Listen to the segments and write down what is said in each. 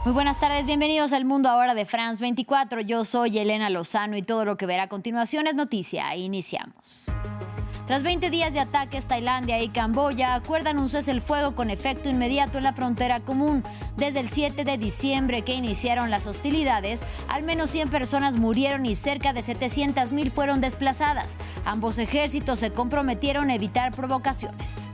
Muy buenas tardes, bienvenidos al Mundo Ahora de France 24. Yo soy Elena Lozano y todo lo que verá a continuación es noticia. Iniciamos. Tras 20 días de ataques, Tailandia y Camboya acuerdan un cese el fuego con efecto inmediato en la frontera común. Desde el 7 de diciembre que iniciaron las hostilidades, al menos 100 personas murieron y cerca de 700,000 fueron desplazadas. Ambos ejércitos se comprometieron a evitar provocaciones.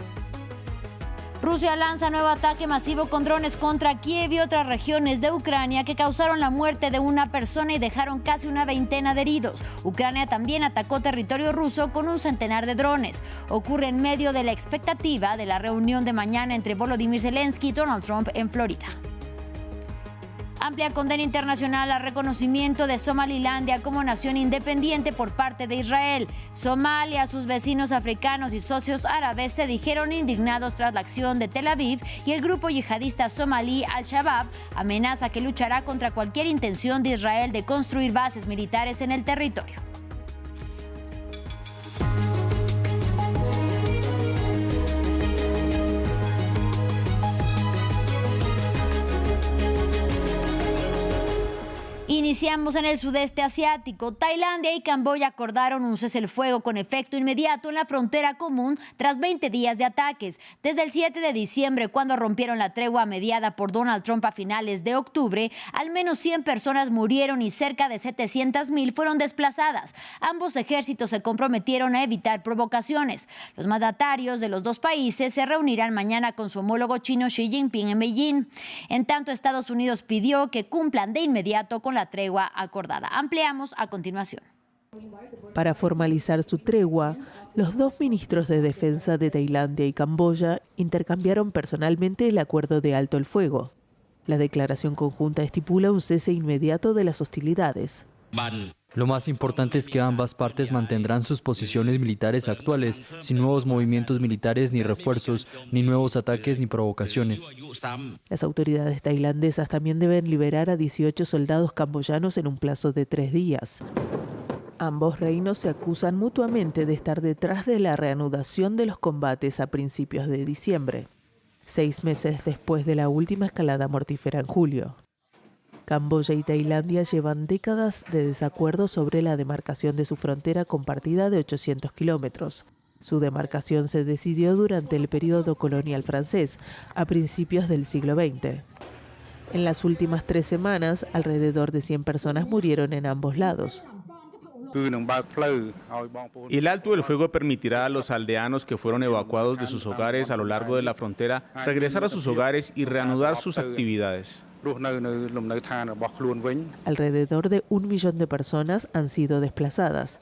Rusia lanza nuevo ataque masivo con drones contra Kiev y otras regiones de Ucrania que causaron la muerte de una persona y dejaron casi una veintena de heridos. Ucrania también atacó territorio ruso con un centenar de drones. Ocurre en medio de la expectativa de la reunión de mañana entre Volodymyr Zelensky y Donald Trump en Florida. Amplia condena internacional al reconocimiento de Somalilandia como nación independiente por parte de Israel. Somalia, sus vecinos africanos y socios árabes se dijeron indignados tras la acción de Tel Aviv y el grupo yihadista somalí Al-Shabaab amenaza que luchará contra cualquier intención de Israel de construir bases militares en el territorio. Iniciamos en el sudeste asiático. Tailandia y Camboya acordaron un cese el fuego con efecto inmediato en la frontera común tras 20 días de ataques. Desde el 7 de diciembre, cuando rompieron la tregua mediada por Donald Trump a finales de octubre, al menos 100 personas murieron y cerca de 700,000 fueron desplazadas. Ambos ejércitos se comprometieron a evitar provocaciones. Los mandatarios de los dos países se reunirán mañana con su homólogo chino Xi Jinping en Beijing. En tanto, Estados Unidos pidió que cumplan de inmediato con la tregua acordada. Ampliamos a continuación. Para formalizar su tregua, los dos ministros de Defensa de Tailandia y Camboya intercambiaron personalmente el acuerdo de alto el fuego. La declaración conjunta estipula un cese inmediato de las hostilidades. Lo más importante es que ambas partes mantendrán sus posiciones militares actuales, sin nuevos movimientos militares ni refuerzos, ni nuevos ataques ni provocaciones. Las autoridades tailandesas también deben liberar a 18 soldados camboyanos en un plazo de 3 días. Ambos reinos se acusan mutuamente de estar detrás de la reanudación de los combates a principios de diciembre, 6 meses después de la última escalada mortífera en julio. Camboya y Tailandia llevan décadas de desacuerdo sobre la demarcación de su frontera compartida de 800 kilómetros. Su demarcación se decidió durante el periodo colonial francés, a principios del siglo XX. En las últimas 3 semanas, alrededor de 100 personas murieron en ambos lados. El alto del fuego permitirá a los aldeanos que fueron evacuados de sus hogares a lo largo de la frontera regresar a sus hogares y reanudar sus actividades. Alrededor de 1 millón de personas han sido desplazadas.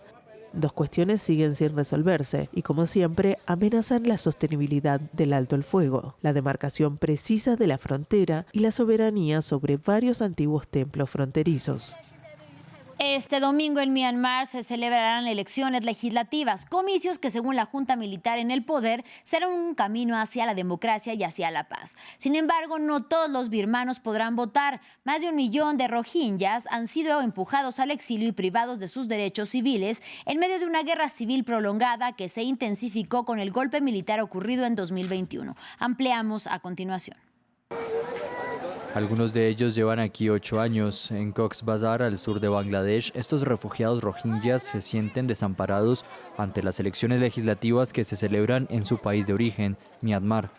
2 cuestiones siguen sin resolverse y, como siempre, amenazan la sostenibilidad del alto el fuego, la demarcación precisa de la frontera y la soberanía sobre varios antiguos templos fronterizos. Este domingo en Myanmar se celebrarán elecciones legislativas, comicios que según la Junta Militar en el poder serán un camino hacia la democracia y hacia la paz. Sin embargo, no todos los birmanos podrán votar. Más de 1 millón de rohingyas han sido empujados al exilio y privados de sus derechos civiles en medio de una guerra civil prolongada que se intensificó con el golpe militar ocurrido en 2021. Ampliamos a continuación. Algunos de ellos llevan aquí 8 años. En Cox's Bazar, al sur de Bangladesh, estos refugiados rohingyas se sienten desamparados ante las elecciones legislativas que se celebran en su país de origen, Myanmar.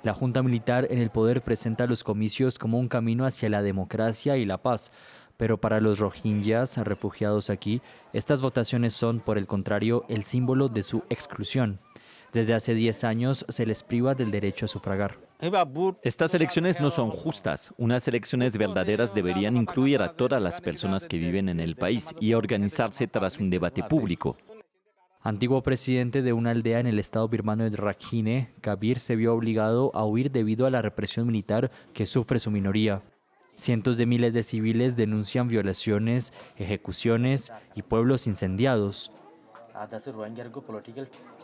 La Junta Militar en el poder presenta los comicios como un camino hacia la democracia y la paz. Pero para los rohingyas refugiados aquí, estas votaciones son, por el contrario, el símbolo de su exclusión. Desde hace 10 años se les priva del derecho a sufragar. Estas elecciones no son justas. Unas elecciones verdaderas deberían incluir a todas las personas que viven en el país y organizarse tras un debate público. Antiguo presidente de una aldea en el estado birmano de Rakhine, Kabir se vio obligado a huir debido a la represión militar que sufre su minoría. Cientos de miles de civiles denuncian violaciones, ejecuciones y pueblos incendiados.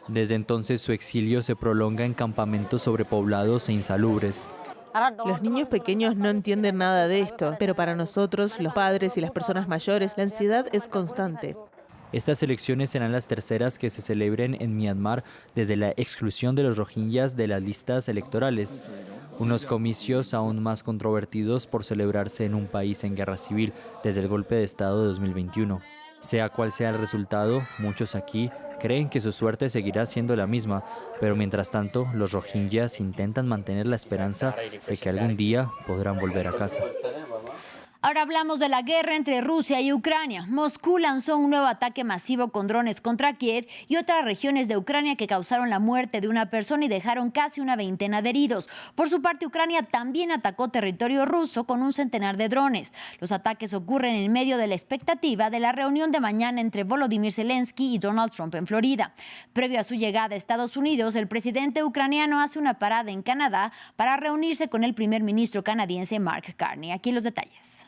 Desde entonces su exilio se prolonga en campamentos sobrepoblados e insalubres. Los niños pequeños no entienden nada de esto, pero para nosotros, los padres y las personas mayores, la ansiedad es constante. Estas elecciones serán las terceras que se celebren en Myanmar desde la exclusión de los rohingyas de las listas electorales. Unos comicios aún más controvertidos por celebrarse en un país en guerra civil desde el golpe de Estado de 2021. Sea cual sea el resultado, muchos aquí creen que su suerte seguirá siendo la misma, pero mientras tanto, los rohingyas intentan mantener la esperanza de que algún día podrán volver a casa. Ahora hablamos de la guerra entre Rusia y Ucrania. Moscú lanzó un nuevo ataque masivo con drones contra Kiev y otras regiones de Ucrania que causaron la muerte de una persona y dejaron casi una veintena de heridos. Por su parte, Ucrania también atacó territorio ruso con un centenar de drones. Los ataques ocurren en medio de la expectativa de la reunión de mañana entre Volodymyr Zelensky y Donald Trump en Florida. Previo a su llegada a Estados Unidos, el presidente ucraniano hace una parada en Canadá para reunirse con el primer ministro canadiense Mark Carney. Aquí los detalles.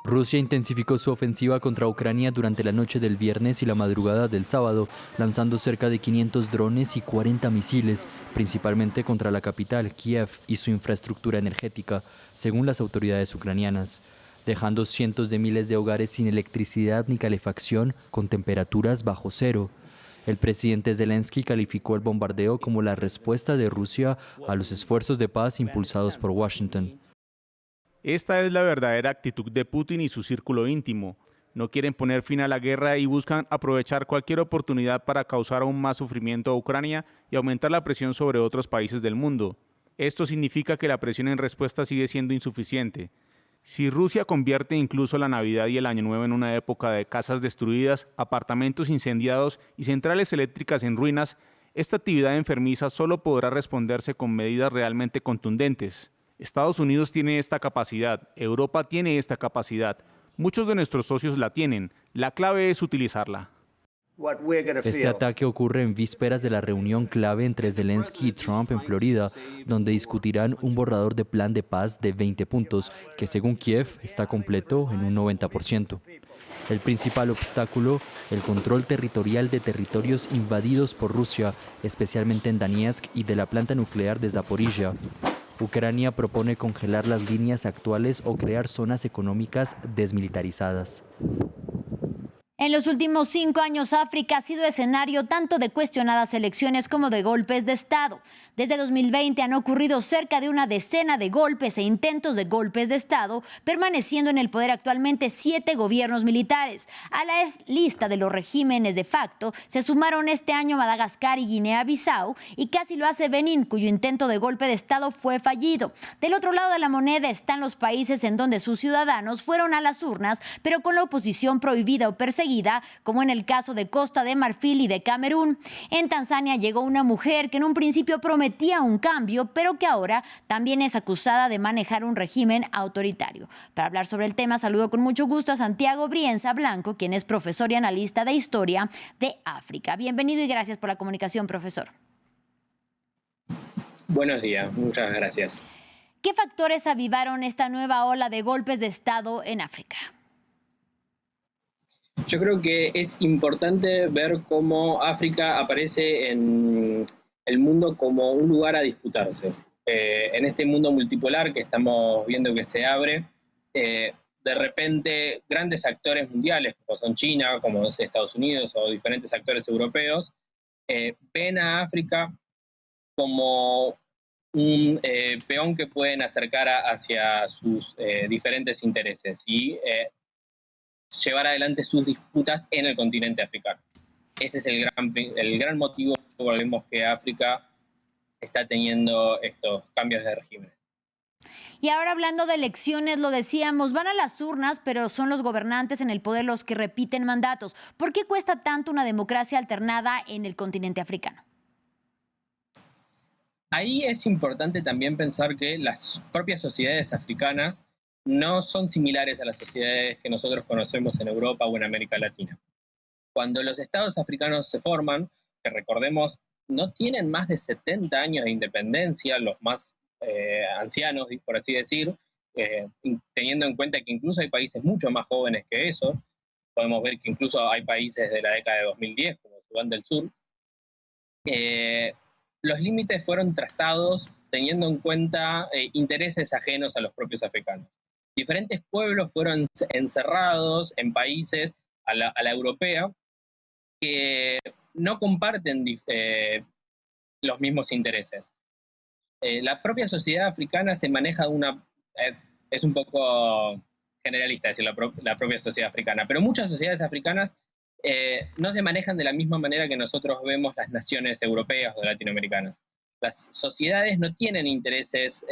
Rusia intensificó su ofensiva contra Ucrania durante la noche del viernes y la madrugada del sábado, lanzando cerca de 500 drones y 40 misiles, principalmente contra la capital, Kiev, y su infraestructura energética, según las autoridades ucranianas, dejando cientos de miles de hogares sin electricidad ni calefacción, con temperaturas bajo cero. El presidente Zelensky calificó el bombardeo como la respuesta de Rusia a los esfuerzos de paz impulsados por Washington. Esta es la verdadera actitud de Putin y su círculo íntimo. No quieren poner fin a la guerra y buscan aprovechar cualquier oportunidad para causar aún más sufrimiento a Ucrania y aumentar la presión sobre otros países del mundo. Esto significa que la presión en respuesta sigue siendo insuficiente. Si Rusia convierte incluso la Navidad y el Año Nuevo en una época de casas destruidas, apartamentos incendiados y centrales eléctricas en ruinas, esta actividad enfermiza solo podrá responderse con medidas realmente contundentes. Estados Unidos tiene esta capacidad, Europa tiene esta capacidad, muchos de nuestros socios la tienen, la clave es utilizarla. Este ataque ocurre en vísperas de la reunión clave entre Zelensky y Trump en Florida, donde discutirán un borrador de plan de paz de 20 puntos, que según Kiev está completo en un 90%. El principal obstáculo, el control territorial de territorios invadidos por Rusia, especialmente en Donetsk y de la planta nuclear de Zaporizhia. Ucrania propone congelar las líneas actuales o crear zonas económicas desmilitarizadas. En los últimos 5 años, África ha sido escenario tanto de cuestionadas elecciones como de golpes de Estado. Desde 2020 han ocurrido cerca de una decena de golpes e intentos de golpes de Estado, permaneciendo en el poder actualmente 7 gobiernos militares. A la lista de los regímenes de facto se sumaron este año Madagascar y Guinea-Bissau, y casi lo hace Benín, cuyo intento de golpe de Estado fue fallido. Del otro lado de la moneda están los países en donde sus ciudadanos fueron a las urnas, pero con la oposición prohibida o perseguida, como en el caso de Costa de Marfil y de Camerún. En Tanzania llegó una mujer que en un principio prometía un cambio, pero que ahora también es acusada de manejar un régimen autoritario. Para hablar sobre el tema, saludo con mucho gusto a Santiago Brienza Blanco, quien es profesor y analista de historia de África. Bienvenido y gracias por la comunicación, profesor. Buenos días, muchas gracias. ¿Qué factores avivaron esta nueva ola de golpes de Estado en África? Yo creo que es importante ver cómo África aparece en el mundo como un lugar a disputarse. En este mundo multipolar que estamos viendo que se abre, de repente grandes actores mundiales, como son China, como es Estados Unidos o diferentes actores europeos, ven a África como un peón que pueden acercar hacia sus diferentes intereses y llevar adelante sus disputas en el continente africano. Ese es el gran motivo por el que vemos que África está teniendo estos cambios de régimen. Y ahora hablando de elecciones, lo decíamos, van a las urnas, pero son los gobernantes en el poder los que repiten mandatos. ¿Por qué cuesta tanto una democracia alternada en el continente africano? Ahí es importante también pensar que las propias sociedades africanas no son similares a las sociedades que nosotros conocemos en Europa o en América Latina. Cuando los estados africanos se forman, que recordemos, no tienen más de 70 años de independencia, los más ancianos, por así decir, teniendo en cuenta que incluso hay países mucho más jóvenes que eso. Podemos ver que incluso hay países de la década de 2010, como Sudán del Sur. Los límites fueron trazados teniendo en cuenta intereses ajenos a los propios africanos. Diferentes pueblos fueron encerrados en países a la europea que no comparten los mismos intereses. la propia sociedad africana se maneja de una... es un poco generalista decir la propia sociedad africana, pero muchas sociedades africanas no se manejan de la misma manera que nosotros vemos las naciones europeas o latinoamericanas. Las sociedades no tienen intereses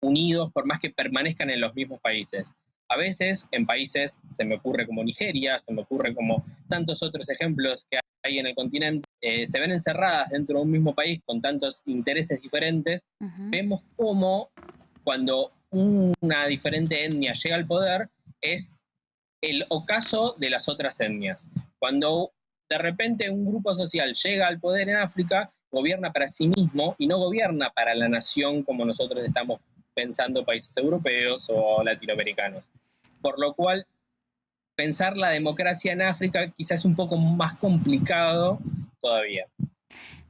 unidos por más que permanezcan en los mismos países. A veces en países, se me ocurre como Nigeria, se me ocurre como tantos otros ejemplos que hay en el continente, se ven encerradas dentro de un mismo país con tantos intereses diferentes. Vemos cómo cuando una diferente etnia llega al poder es el ocaso de las otras etnias. Cuando de repente un grupo social llega al poder en África, gobierna para sí mismo y no gobierna para la nación como nosotros estamos pensando países europeos o latinoamericanos. Por lo cual, pensar la democracia en África quizás es un poco más complicado todavía.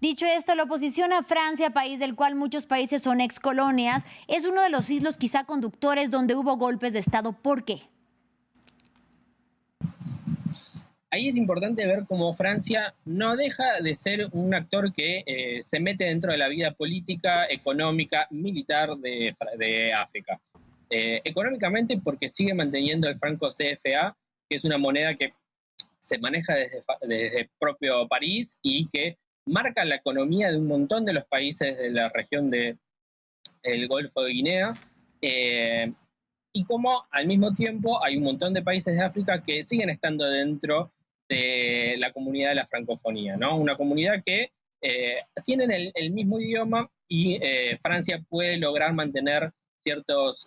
Dicho esto, la oposición a Francia, país del cual muchos países son excolonias, es uno de los hilos quizá conductores donde hubo golpes de Estado. ¿Por qué? Ahí es importante ver cómo Francia no deja de ser un actor que se mete dentro de la vida política, económica, militar de África. Económicamente porque sigue manteniendo el franco CFA, que es una moneda que se maneja desde propio París y que marca la economía de un montón de los países de la región del Golfo de Guinea. Y como al mismo tiempo hay un montón de países de África que siguen estando dentro de la comunidad de la francofonía, ¿no? Una comunidad que tienen el mismo idioma y Francia puede lograr mantener ciertos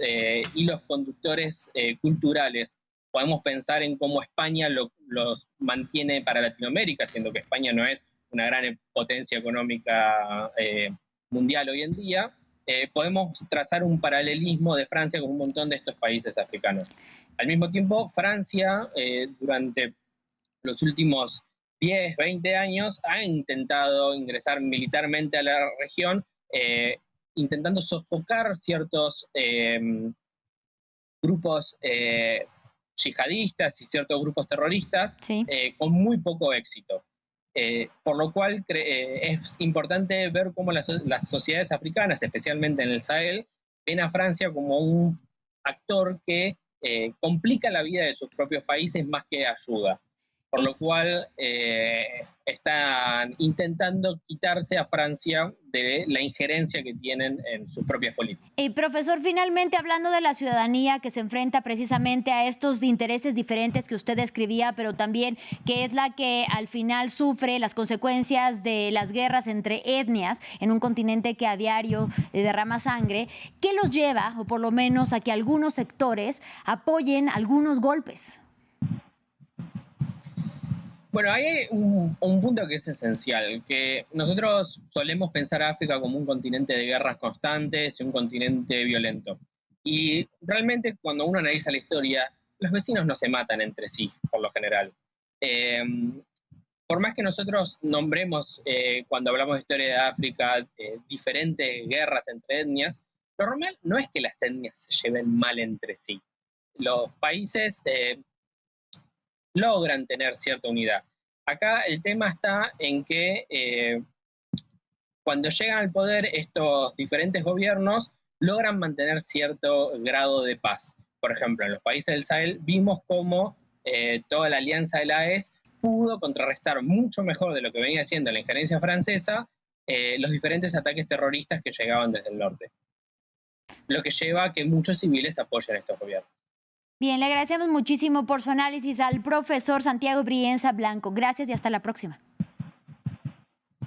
hilos conductores culturales. Podemos pensar en cómo España los mantiene para Latinoamérica, siendo que España no es una gran potencia económica mundial hoy en día. Podemos trazar un paralelismo de Francia con un montón de estos países africanos. Al mismo tiempo, Francia, durante los últimos 10, 20 años, ha intentado ingresar militarmente a la región, intentando sofocar ciertos grupos yihadistas y ciertos grupos terroristas, sí, con muy poco éxito. Por lo cual es importante ver cómo las sociedades africanas, especialmente en el Sahel, ven a Francia como un actor que complica la vida de sus propios países más que ayuda. Por lo cual están intentando quitarse a Francia de la injerencia que tienen en sus propias políticas. Y profesor, finalmente hablando de la ciudadanía que se enfrenta precisamente a estos intereses diferentes que usted describía, pero también que es la que al final sufre las consecuencias de las guerras entre etnias en un continente que a diario derrama sangre, ¿qué los lleva, o por lo menos a que algunos sectores apoyen algunos golpes? Bueno, hay un punto que es esencial, que nosotros solemos pensar a África como un continente de guerras constantes y un continente violento. Y realmente cuando uno analiza la historia, los vecinos no se matan entre sí, por lo general. Por más que nosotros nombremos, cuando hablamos de historia de África, diferentes guerras entre etnias, lo normal no es que las etnias se lleven mal entre sí. Los países logran tener cierta unidad. Acá el tema está en que cuando llegan al poder estos diferentes gobiernos logran mantener cierto grado de paz. Por ejemplo, en los países del Sahel vimos cómo toda la alianza de la AES pudo contrarrestar mucho mejor de lo que venía haciendo la injerencia francesa los diferentes ataques terroristas que llegaban desde el norte. Lo que lleva a que muchos civiles apoyen a estos gobiernos. Bien, le agradecemos muchísimo por su análisis al profesor Santiago Brienza Blanco. Gracias y hasta la próxima.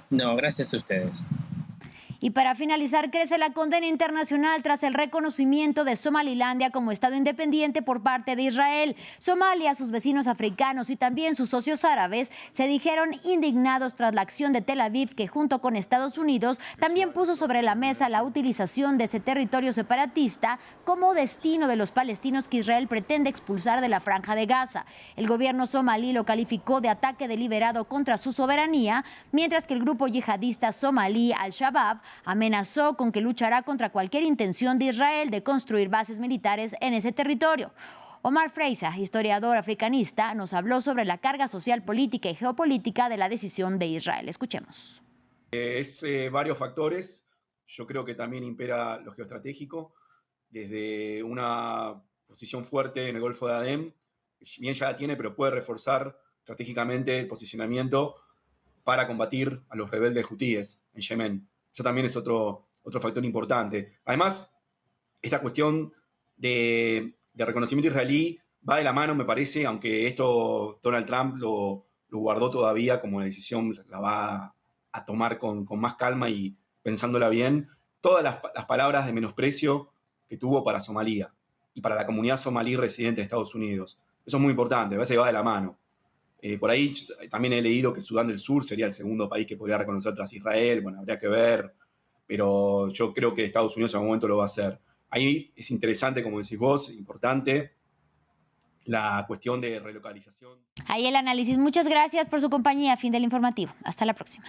No, gracias a ustedes. Y para finalizar, crece la condena internacional tras el reconocimiento de Somalilandia como Estado independiente por parte de Israel. Somalia, sus vecinos africanos y también sus socios árabes se dijeron indignados tras la acción de Tel Aviv, que junto con Estados Unidos también puso sobre la mesa la utilización de ese territorio separatista como destino de los palestinos que Israel pretende expulsar de la Franja de Gaza. El gobierno somalí lo calificó de ataque deliberado contra su soberanía, mientras que el grupo yihadista somalí Al-Shabaab amenazó con que luchará contra cualquier intención de Israel de construir bases militares en ese territorio. Omar Freisa, historiador africanista, nos habló sobre la carga social, política y geopolítica de la decisión de Israel. Escuchemos. Es varios factores. Yo creo que también impera lo geoestratégico, desde una posición fuerte en el Golfo de Adén, bien ya la tiene, pero puede reforzar estratégicamente el posicionamiento para combatir a los rebeldes hutíes en Yemen. Eso también es otro factor importante. Además, esta cuestión de reconocimiento israelí va de la mano, me parece, aunque esto Donald Trump lo guardó todavía como una decisión, la va a tomar con más calma y pensándola bien, todas las palabras de menosprecio que tuvo para Somalia y para la comunidad somalí residente de Estados Unidos. Eso es muy importante, a veces va de la mano. Por ahí también he leído que Sudán del Sur sería el segundo país que podría reconocer tras Israel. Bueno, habría que ver, pero yo creo que Estados Unidos en algún momento lo va a hacer. Ahí es interesante, como decís vos, importante la cuestión de relocalización. Ahí el análisis. Muchas gracias por su compañía. Fin del informativo. Hasta la próxima.